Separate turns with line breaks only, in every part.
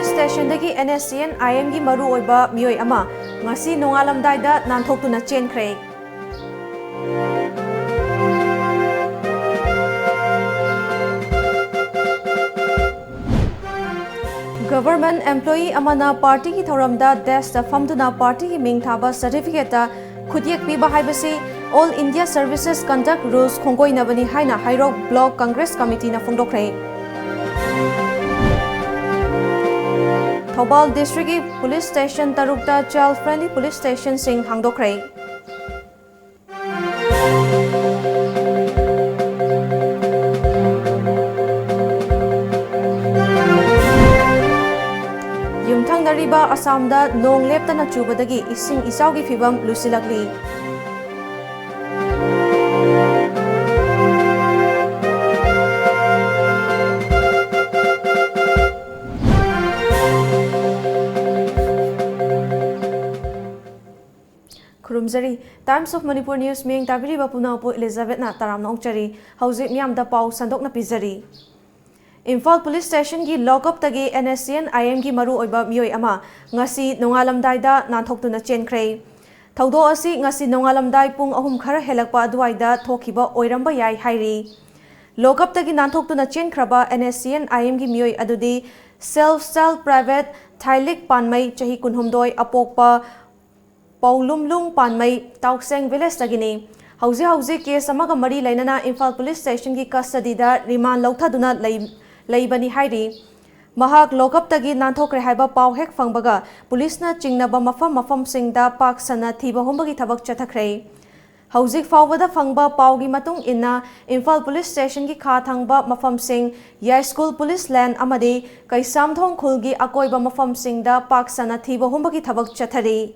police station dagi NSCN IM gi maru oiba mioi ama ngasi nongalamdai da nanthoktu na chenkre. Government employee amana party ki thoramda desk da famduna party ki ming thaba certificate da khudyak piba haibasi All India Services Conduct Rules khongoi nabani haina Hairok Block Congress Committee na phongdokre. Thobal District Police Station tarukta child friendly police station sing hangdokre. Yumthang nariba Assam da nong leptana chubadagi ising isawgi phibam lusilakli. Kurumzari Times of Manipur News ming tabiri bapuna po Elizabeth na taram na ongchari hauzik miyam da pau sandok na pizari. Imphal Police Station gi lockup tagi NSCN IM gi maru oiba mioi ama ngasi nongalamdai da nanthoktu na chenkre. Thaudo asi ngasi nongalamdai pung ahum khara helakpa aduai da thokiba oiramba yai hairi. Lockup tagi nanthoktu na chenkraba NSCN IM gi mioi adudi self-styled private Thailik panmai chahi kunhumdoi apokpa Paulumlung Panmai Taukseng Village Tagini. Hauzi case amaga mari lainana Imphal Police Station ki custody da remand lauthaduna laibani hairi. Mahak lockup tagi nanthokre haiba pau hek fangbaga police na chingnaba mafam singda pak sana thiba humbagi thabak chathakre. Hauzik fawbada fangba paugi matung inna Imphal Police Station ki kha thangba mafam sing ya school police land amadi kaisamthong khulgi akoiba mafam singda pak sana thiba humbagi thabak chathari.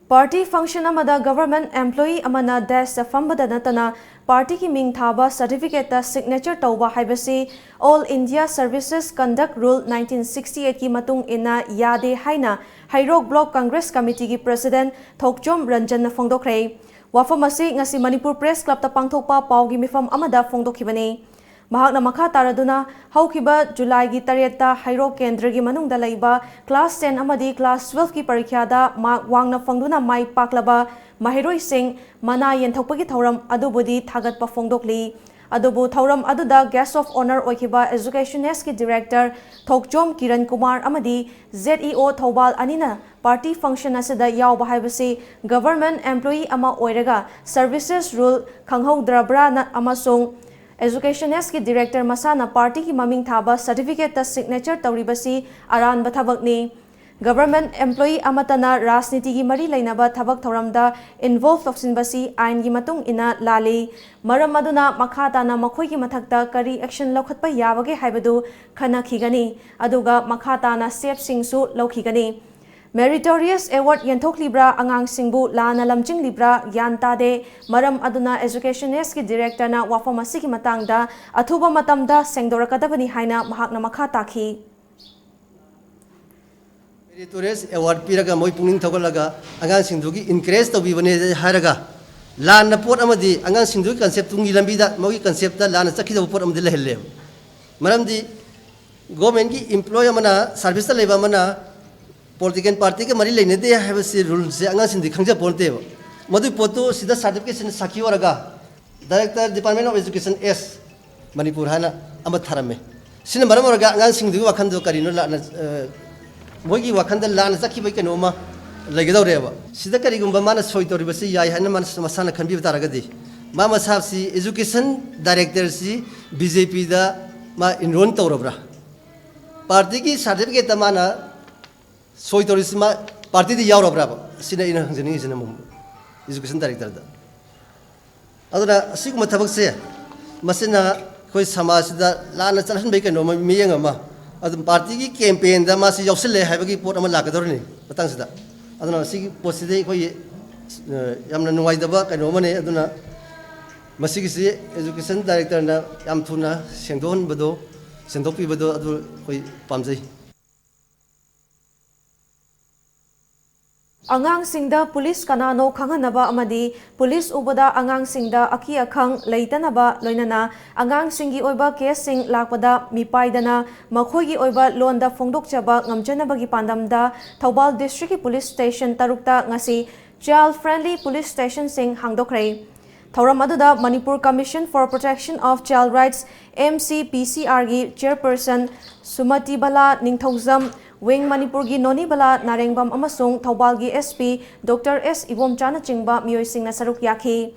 Party function amada government employee amana desk fambada natana party ki ming thaba certificate ta signature tauba haibasi All India Services Conduct Rule 1968 ki matung ina yade haina Hairok Block Congress Committee ki President Thokchom Ranjan na phongdokre. Wafamasi ngasi Manipur Press Club ta pangthokpa paugi mifam amada phongdokhibani. Mahakna makha taraduna haukiba July gi tareta Hairok Kendra gi manungda laiba class 10 amadi class 12 ki parikya da mark wangna fangduna mai paklaba mahiroi sing mana yenthokpagi thoram adubudi thagatpa phongdokli adubu thoram aduda guest of honor oikiba educationist ki director Thokchom Kiran Kumar amadi ZEO Thobal anina party function asida yawba haibasi government employee ama oiraga services rule khanghodrabra na amasung Educationist ki director masana party ki maming thaba certificate ta signature tauribasi aran bathabakni. Government employee amatana rasniti gi mari lainaba thabak thoramda involved toksinbasi ain gi matung ina lali. Maram maduna makhata na makhoi ki mathakta kari action lokhatpa yabage haibadu khana khigani. Aduga makhata na step singsu lokhigani. Meritorious Award Yanthok Libra Angang Singbu Lana Lamjing Libra Yantade Maram Aduna Educationist ki Director na Wafamasi ki Matangda Athuba Matamda Sengdorakadabani Haina Mahakna Makha Takhi.
Meritorious Award Piraga Moi Puning Togolaga Angang Singdugi increase to Bibane Haraga Lana Port Amadi Angang Singdugi concept Tungi Lambida Mogi concept Lana Saki Port Amdilla Helle Maram di government ki employer mana service labor mana Political party ke mari lain itu ya harus rule se angan sindi khangja ponte bo madu poto sida certification sakhi oraga director department of education S Manipur hana amat tharame sina maram oraga angan sindi wakan do karino la mogi wakan da la na sakhi bai kano ma lagi daw reba sida kari gumba mana soi tori basi yai hana mana masana khan bi taraga di mama sahab si education director si BJP da ma enroll tawrabra party ki certificate mana Soy tourism party di yaw rabra sina ina jeni sina mum education director da aduna sigu mathabak se masina koi samaj da lana chalan bai kano miyang ama adum party ki campaign da ma si yawsile haibagi pot ama lakadorni patang sida aduna sigi poside koi yamna nuwai da ba kano mane aduna masigi si education director na yam thuna sengdon bado sendokpi bado adu koi pamjai
Angangsingda police kanano khanganaba amadi police ubada angangsingda aki akhang leitanaba loinana angangsinggi oiba case lakpada mipaidana makhoigi oiba londa phongdokchaba ngamjanabagi pandamda Thoubal district police station tarukta ngasi child friendly police station sing hangdokhrei Thauram aduda Manipur Commission for Protection of Child Rights MCPCR gi chairperson Sumati Bala Ningthauzam Wing Manipur gi Noni Bala Narengbam amasung Thoubal gi SP Dr. S. Ibomchana chingba mioisingna saruk yakhi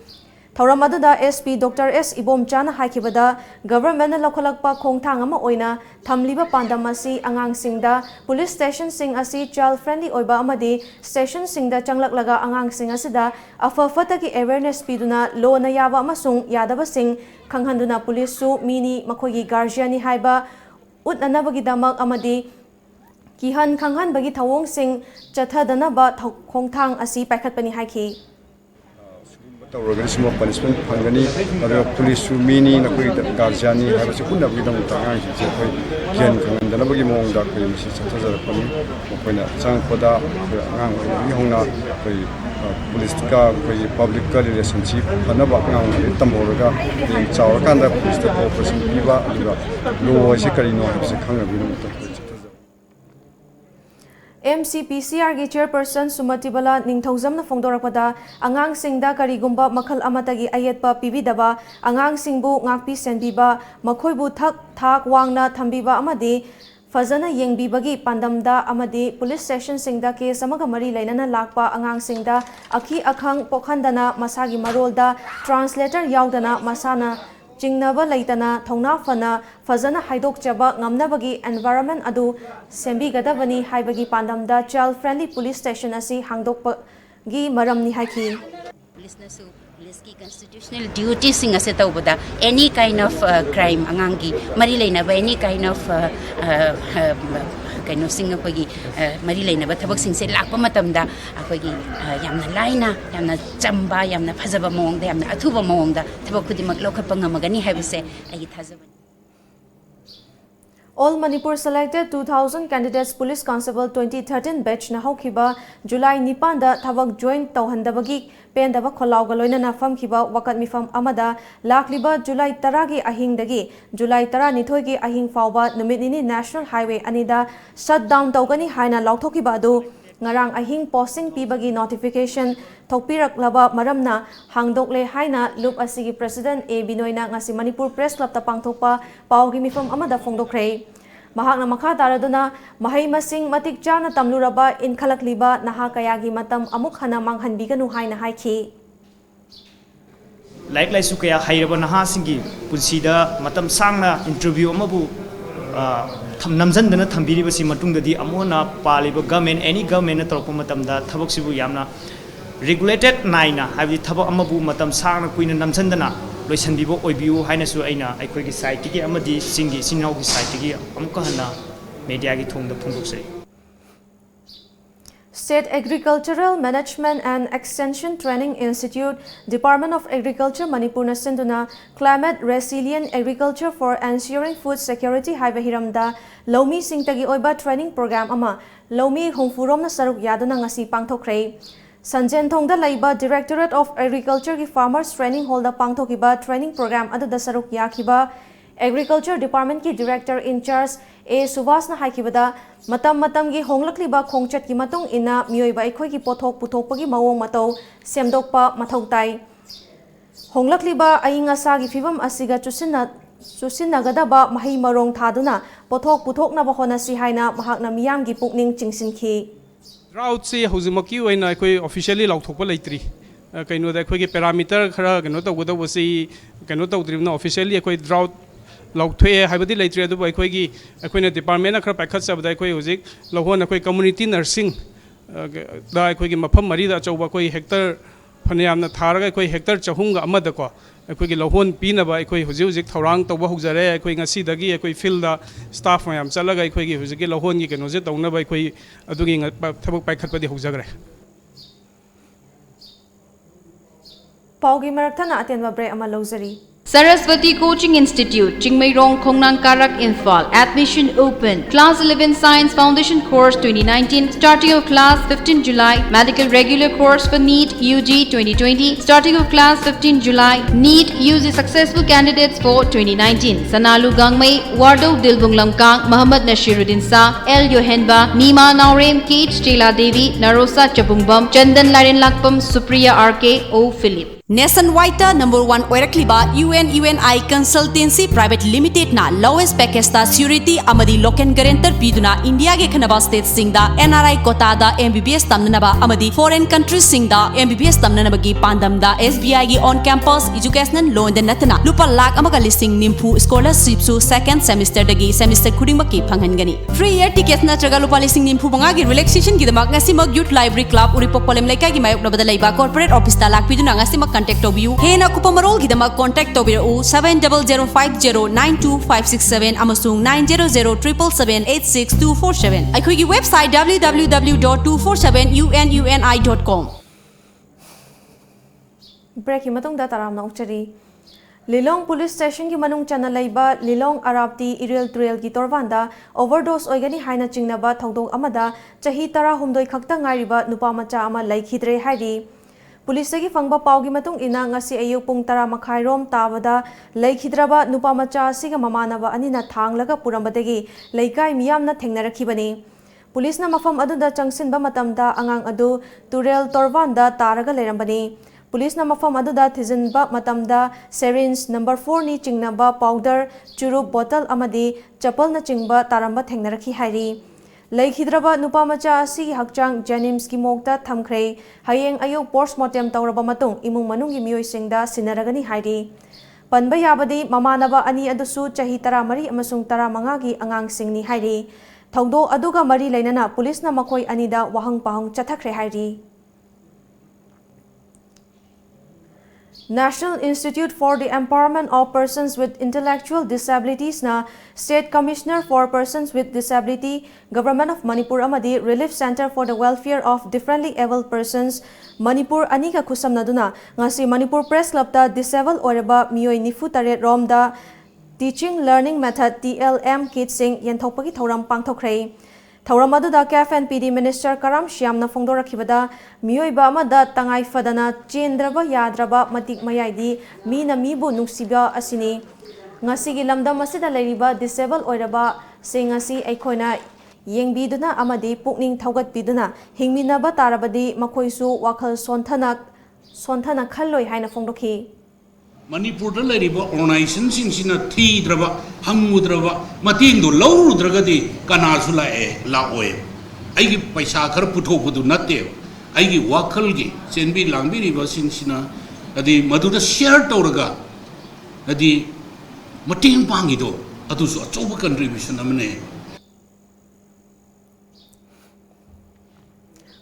Thauram aduda SP Dr. S. Ibomchana haikibada government na lokhalakpa khongthang ama oina thamliba pandam asi angangsingda police station sing asi child friendly oiba amadi station singda changlaklaga angangsing asida afafatagi awareness piduna lo na yaba amasung yadaba sing khanghanduna police su mini makhogi guardian ni haiba utnanabagi damak amadi Kihan Kanghan bagi thawong sing chathadanaba khongthang asi paikhatpani haiki
Organism of punishment Pangani, police mini, Garjani, have a second of them Tangan, Jan and the Nabagi Mong, Dr. Mrs. when Sankoda, Hona, Politica, public relationship, Hanaba, Tamoraga, Chawakanda, police person, Viva, Low Sicarino, Second.
MCPCR gi chairperson Sumati Bala Ningthauzam na phongdorakpada angang singda karigumba makhal amatagi ayetpa pibidaba angang singbu ngakpi senbiba makhoibu thak wangna thambiba amadi fazana yengbibagi pandamda amadi police station singda case amaga mari lainana lakpa angang singda akhi akhang pokhandana masagi marolda translator yaudana masana Jingnaba laitana thongna fana fazana haidok chaba ngamnabagi environment adu sembi gadabani haibagi pandamda child friendly police station asi hangdokpa gi maram ni haiki
police ki constitutional duty sing ase tawbada any kind of crime angangi mari leinaba any kind of kaino singapagi mari leinaba thabak singse lakpa matamda akogi yamna laina yamna chamba yamna phajaba mongda yamna athuba mongda thabak kudimak lokhatpa ngamagani haibise agi thajabani
All Manipur selected 2000 candidates Police Constable 2013 batch na haukiba July 9 da thabak join tawhandabagi pendaba kholawga loinana famkiba wakat mifam amada lakliba July 10 gi ahingdagi July 12 gi ahing fawba numitini National Highway anida shutdown tawgani haina lauthokiba adu ngarang ahing posting pibagi notification thokpiraklaba maramna hangdokle haina loop asigi president A Binoyna ngasi Manipur Press Club ta pangthokpa pawgi mifam amada phongdokhrei mahakna makha taraduna mahai masing matik chana tamluraba inkhalakliba naha kayagi matam amuk hana manghanbiganu haina haiki
like sukaya hairaba naha singi punsida matam sangna interview amabu namjandana thambiribasi matungdadi amona paliba government any government na torpa matamda thabak yamna regulated naina habi thabak amabu matam sangna kuina namjandana loisanbibo oibiu haina su aina aikhoigi site gi amadi singi sinau gi site gi amka hana media gi thongda phongdoksei
State Agricultural Management and Extension Training Institute, Department of Agriculture Manipur na sinduna Climate Resilient Agriculture for Ensuring Food Security haiba hiramda Lomi singtagi oiba training program ama Lomi hongfurom na saruk yaduna ngasi pangthokhrei Sanjen Thongda laiba Directorate of Agriculture ki Farmers Training Hall da pangthokiba training program aduda saruk yakiba Agriculture Department ki Director in Charge A Subhas na haikibada matam gi honglakliba khongchat ki matung ina mioiba ikhoi ki pothok puthokpagi mawong matau semdokpa mathautai honglakliba ainga sagi fibam asiga chusinnagadaba mahi marong thaduna pothok puthoknaba honasi haina mahakna miyam gi pukning chingsinki
drought se hozimaki oina koi officially lauthokpa leitri kaino da koi ge parameter khara kaino tawda wasi kaino tawdribna officially koi drought lauthoe haibadi leitri adu koi gi koina department na khara paikhat sabda koi hojik lohon koi community nursing da koi gi mafam mari da chauba koi hectare phanyamna tharaga koi hectare chahunga amada ko koi gi lohon pinaba koi hojik thorang tawba hujare koi ngasi dagi koi field da staff mayam chalaga koi gi hojik lohon gi keno je tawna bai koi adugi thabak paikhat padi hujagre
Paugi maraktana atenba break ama lozari
Saraswati Coaching Institute, Chingmairong, Khongnang Karak, Imphal. Admission open. Class 11 Science Foundation Course 2019. Starting of class 15 July. Medical Regular Course for NEET UG 2020. Starting of class 15 July. NEET UG successful candidates for 2019. Sanalu Gangmei, Wardo Dilbung Lamkang, Muhammad Nashiruddin Sa, L. Yohenba, Nima Naurem, Kate Stela Devi, Narosa Chapungbam, Chandan Larin Lakpam, Supriya RK, O. Philip.
Nationwide #1 oirakliba UNI Consultancy Private Limited na lowest package ta security amadi local guarantor piduna India ge khanaba state singda NRI quota da MBBS tamnaba amadi foreign countries singda MBBS tamnaba gi pandam da SBI gi on campus educational loan da natna lupa lakh amaga listing nimpu scholarship su second semester dagi semester khuding maki phangangani free year tickets na traga lupa listing nimpu banga gi relaxation gi damak ngasi mag youth library club uripok polem lekai gi mayok na badalai ba corporate office ta lak piduna ngasi mag contact tobiu hena kupamarol gidama contact tobiru 7005092567 amasung 9007778647 akhoi gi website www.247ununi.com
Break ki matong da taram na uchari Lilong Police Station ki manung chana laiba Lilong Arabti Iril Trail ki torvanda overdose oigani haina chingnaba thodong amada chahi tara humdoi khakta ngairiba nupa macha ama laikhidre hairi Police ki fangba paugi matung ina ngasi ayuk pung tara makhai rom tabada laikhidraba nupa macha siga mamanaba anina thanglaga purambadegi laikai miyamna thengnarakibani Police na mafam aduda changsinba matamda angang adu Turel Torvanda taraga lerambani Police na mafam aduda thizinba matamda syringe number 4 ni chingnaba powder churup bottle amadi chapal na chingba taramba thengnarakhi hairi Laikhidraba nupa macha asi hakchang Janims ki mokta thamkhre hayeng ayuk postmortem tawraba matung imung manung gi mioi singda sinaragani hairi panba yabadi mamanaba ani adusu chahi tara mari amasung tara manga gi angang singni hairi thongdo aduga mari leinana police na makoi anida wahang pahang chathakre hairi National Institute for the Empowerment of Persons with Intellectual Disabilities na State Commissioner for Persons with Disability, Government of Manipur amadi Relief Center for the Welfare of Differently Abled Persons, Manipur anika kusam naduna ngasi Manipur Press Club ta disabled oreba mioi nifu taret rom da Teaching Learning Method TLM kit sing yenthokpagi thoram pangthokre Thauram aduda KFNPD Minister Karam Shyamna phongdorakhibada mioiba amada tangai fadana chendraba yadraba matik mayaidi mina mibu nungsiba asini ngasigi lamdam asida leiriba disable oiraba singasi aikhoina yengbiduna amadi pukning thaugat biduna hingminaba tarabadi makoisu wakhal sonthana khalloi haina phongdokhi
Manipur da lariba organization singsina thidraba hangudraba matingdu lawrudragadi kanasu laoe aigi paisa khar puthopudu natte aigi wakhalgi chenbi langbi riba singsina adi maduda share tawraga adi mating pangido adusu achoba contribution amane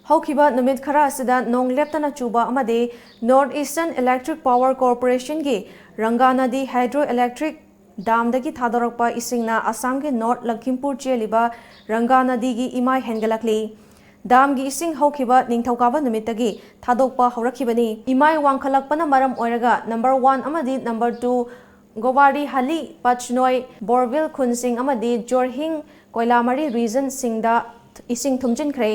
Haukiba numit khara asida nong leptana chuba amade North Eastern Electric Power Corporation gi Ranganadi Hydroelectric Dam dagi thadorakpa isingna Assam ge North Lakhimpur cheliba Ranganadi gi imai hengalakli Dam gi ising haukiba ningthokaba numitagi thadokpa horakhibani imai wangkhalakpana maram oiraga number 1 amadi number 2 Gowari Hali Pachnoi Borville Khunsing amadi Jorhing Koilamari region singda ising thumjinkhre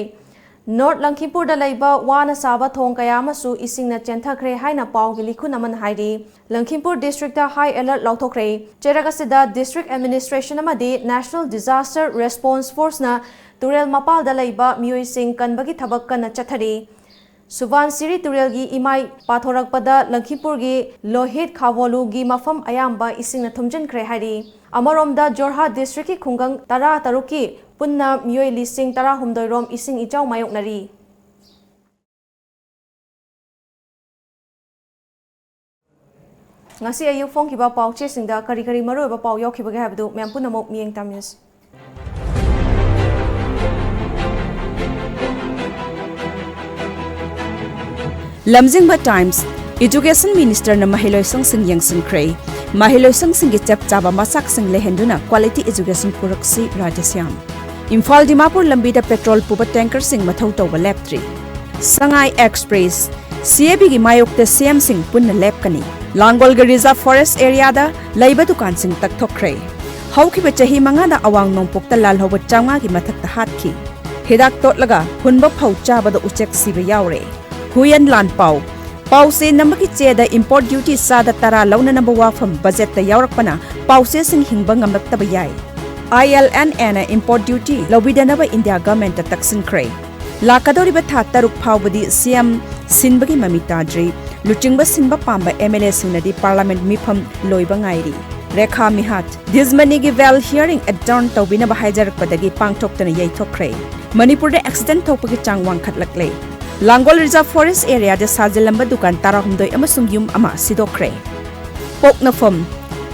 North Lakhimpur da laiba wana saba thong kaya masu isingna chenthakre haina pawgi likhun aman hairi Lakhimpur district da high alert lauthokre cheragasida district administration amadi National Disaster Response Force na Turel Mapal da laiba mioi sing kanbagi thabak kana chathari Suban Siri Turel gi imai pathorakpada Lakhimpur gi Lohit Khawolu gi mafam ayamba isingna thumjinkhre hairi Amaromda Jorhat district ki khungang tara taruki punna mioi lising tara humdoirom ising ichau mayoknari ngasi ayu phone ki ba pauche singda kari kari maro ba pau yok khibage habdu mem punamok mieng tamis
Lamjingba Times Education Minister na Mahiloi Sang Sing Yang Sing Kray Mahiloi Sang Sing Chap Chaba Masak Sing Lehenduna Quality Education Puraksi Rajasyam Imphal Dimapur Lambida Petrol Puba Tanker Sing Mathau Tawba Lab 3 Sangai Express CAB gi Mayok te CM Sing Punna Lab Kani Langolga Reserve Forest Area da laiba dukan sing takthokre. Haukiba chahi mangada awang nongpokta lalhoba changa gi mathakta hatkhi. Hidak totlaga hunba phau chabada uchek siba yaure. Huyan lan pau. Pau se nambaki che da import duty sada tara launa namba wafam budget ta yaurakpana pau se sing hingba ngamlaktaba yai. ILNN import duty lobidanaba India government ta taksin kre. Lakadoriba tha taruk phawbadi CM sinbagi mamitadri luchingba sinba pamba MLA singnadi parliament mifam loiba ngairi. Rekha Mihat this money gi well hearing adjourn tawbina ba haijarakpadagi pangthoktana yaithokre. Manipur de accident thokpagi changwang khatlakle. Langol Reserve Forest Area de sajilamba dukan tarahumdoi amasung yum ama sidokre. Poknafam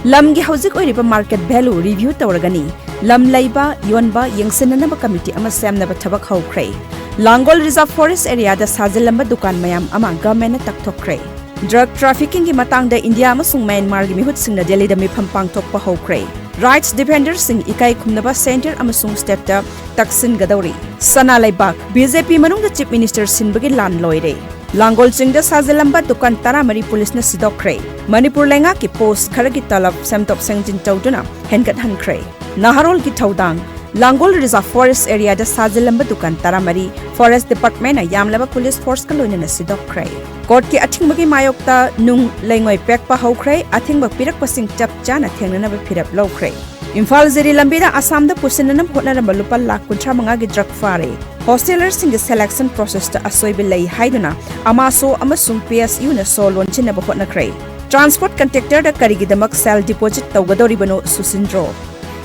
lamgi hauzik oiriba market value review tawragani. Lam laiba yonba yengsenanaba committee ama semnaba thabak haukre. Langol Reserve Forest Area da sajilamba dukan mayam ama government na takthokre. Drug trafficking ki matang da India amasung Myanmar gi mihut singna Delhi da mifam pangthokpa haukre. Rights defenders sing ikai khumnaba center amasung state da taksin gadauri. Sana laibak BJP manung da chief minister sinbagi lan loire. Langol sing da sajilamba dukan taramari police na sidokre. Manipur lenga ki post kharagi talab samtop sengjin chawduna hengat hankre. Naharol ki thaudang Langol Reserve Forest Area da sajilamba dukan taramari Forest Department na yamlaba police force ka loina na sidokre. Court ki athingmagi mayokta nung lengoi pekpa haukre athingba pirakpa sing chap chana thengnana ba phirap lokre. Imphal Ziri Lambida Assam da pusinanam hotnaramba lupa lakh 35 gi drug fare. Hostelers sing selection process ta asoibe lei haiduna amaso amasung PSU na so launchina ba hotnakre. Transport contractor da karigidamak sell deposit tawgadoribano susindro.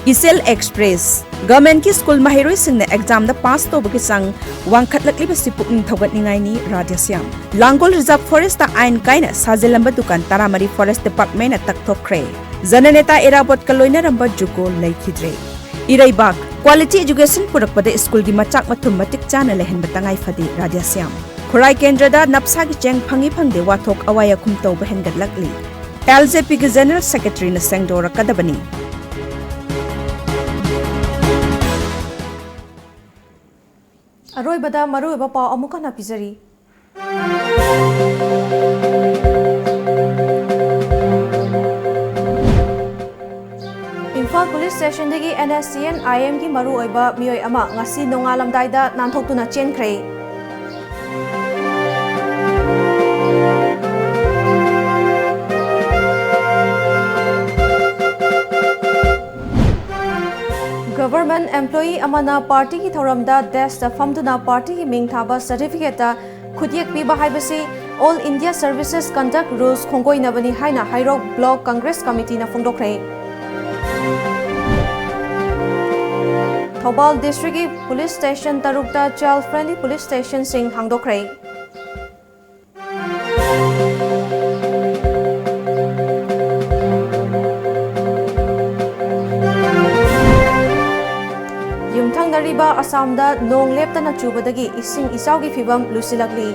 Isel Express Government ki school mahiroi singna exam da pass to bagi sang wangkhatlakli ba sipukning thogatningai ni Radyasyam. Langol Reserve Forest ta ain kaina sajilamba dukan taramari Forest Department na takthokre. Zananeta Erabot kaloina ramba jugo laikhidre. Iraibak quality education purakpada school gi machak mathum matik chana lehen batangai fadi Radyasyam. Khurai kendra da napsa gi cheng phangi phangde wathok awaya khum to ba hengat lakli. LJP gi General Secretary na sengdora kadabani.
Aroibada maruiba pau amuka na pizari. Imphal Police Station dagi NSCN IM ki maruiba miyoi ama ngasi nongalamdaida nanthokuna chenkre. Government employee amana party ki thoramda desk ta famduna party ki ming thaba certificate ta khudyak piba haibasi All India Services Conduct Rules khongoi nabani haina Hairok Block Congress Committee na phongdokre. Thobal District Police Station tarukta child friendly police station sing hangdokre. Nariba Assam da nong lepta na chubadagi ising isaw gi fibam lusilakli.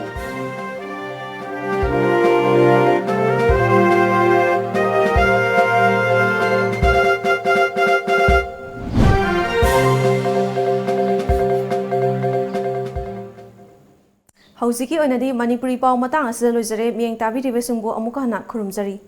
Hausiki oinadi Manipuri pau matang asida loizare mieng tabi ribesungbo amuka hana khurumjari.